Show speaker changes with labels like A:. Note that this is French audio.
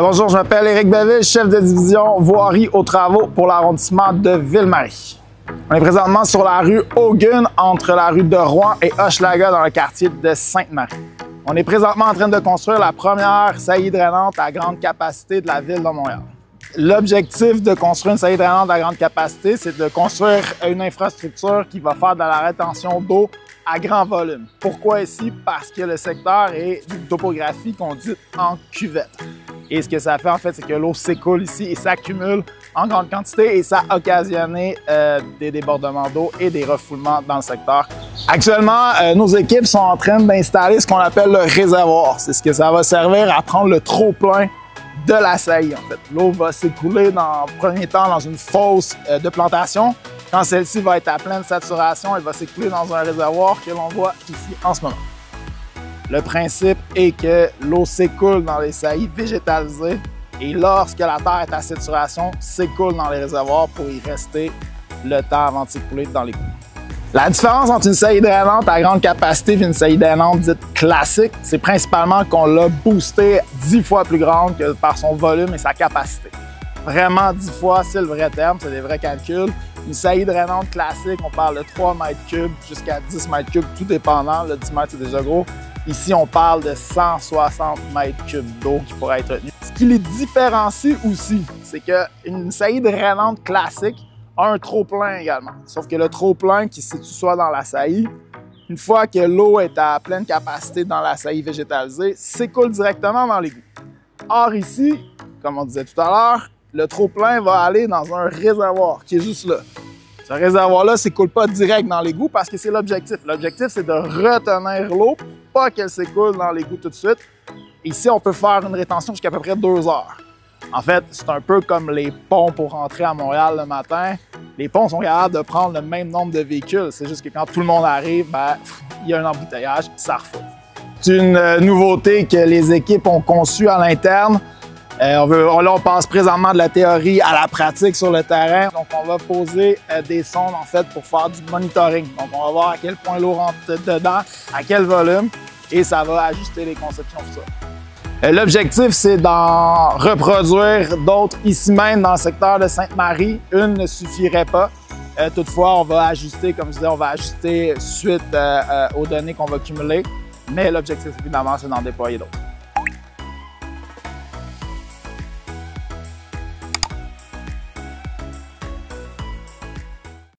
A: Bonjour, je m'appelle Éric Beville, chef de division voirie aux travaux pour l'arrondissement de Ville-Marie. On est présentement sur la rue Augun, entre la rue de Rouen et Hochelaga, dans le quartier de Sainte-Marie. On est présentement en train de construire la première saillie drainante à grande capacité de la ville de Montréal. L'objectif de construire une saillie drainante à grande capacité, c'est de construire une infrastructure qui va faire de la rétention d'eau à grand volume. Pourquoi ici? Parce que le secteur est d'une topographie qu'on dit en cuvette. Et ce que ça fait, en fait, c'est que l'eau s'écoule ici et s'accumule en grande quantité et ça a occasionné des débordements d'eau et des refoulements dans le secteur. Actuellement, nos équipes sont en train d'installer ce qu'on appelle le réservoir. C'est ce que ça va servir à prendre le trop-plein de la saillie, en fait. L'eau va s'écouler dans le premier temps dans une fosse de plantation. Quand celle-ci va être à pleine saturation, elle va s'écouler dans un réservoir que l'on voit ici en ce moment. Le principe est que l'eau s'écoule dans les saillies végétalisées et lorsque la terre est à saturation, s'écoule dans les réservoirs pour y rester le temps avant de s'écouler dans l'égout. La différence entre une saillie drainante à grande capacité et une saillie drainante dite classique, c'est principalement qu'on l'a boostée 10 fois plus grande que par son volume et sa capacité. Vraiment 10 fois, c'est le vrai terme, c'est des vrais calculs. Une saillie drainante classique, on parle de 3 mètres cubes jusqu'à 10 mètres cubes, tout dépendant. Le 10 mètres, c'est déjà gros. Ici, on parle de 160 mètres cubes d'eau qui pourrait être retenue. Ce qui les différencie aussi, c'est qu'une saillie drainante classique a un trop-plein également. Sauf que le trop-plein qui se situe soit dans la saillie, une fois que l'eau est à pleine capacité dans la saillie végétalisée, s'écoule directement dans l'égout. Or ici, comme on disait tout à l'heure, le trop-plein va aller dans un réservoir qui est juste là. Ce réservoir-là ne s'écoule pas direct dans l'égout parce que c'est l'objectif. L'objectif, c'est de retenir l'eau, pas qu'elle s'écoule dans l'égout tout de suite. Ici, on peut faire une rétention jusqu'à peu près 2 heures. En fait, c'est un peu comme les ponts pour rentrer à Montréal le matin. Les ponts sont capables de prendre le même nombre de véhicules. C'est juste que quand tout le monde arrive, il y a un embouteillage, ça refoule. C'est une nouveauté que les équipes ont conçue à l'interne. Là, on passe présentement de la théorie à la pratique sur le terrain. Donc, on va poser des sondes, en fait, pour faire du monitoring. Donc, on va voir à quel point l'eau rentre dedans, à quel volume, et ça va ajuster les conceptions futures. L'objectif, c'est d'en reproduire d'autres ici même dans le secteur de Sainte-Marie. Une ne suffirait pas. Toutefois, on va ajuster, comme je disais, on va ajuster suite aux données qu'on va cumuler. Mais l'objectif, évidemment, c'est d'en déployer d'autres.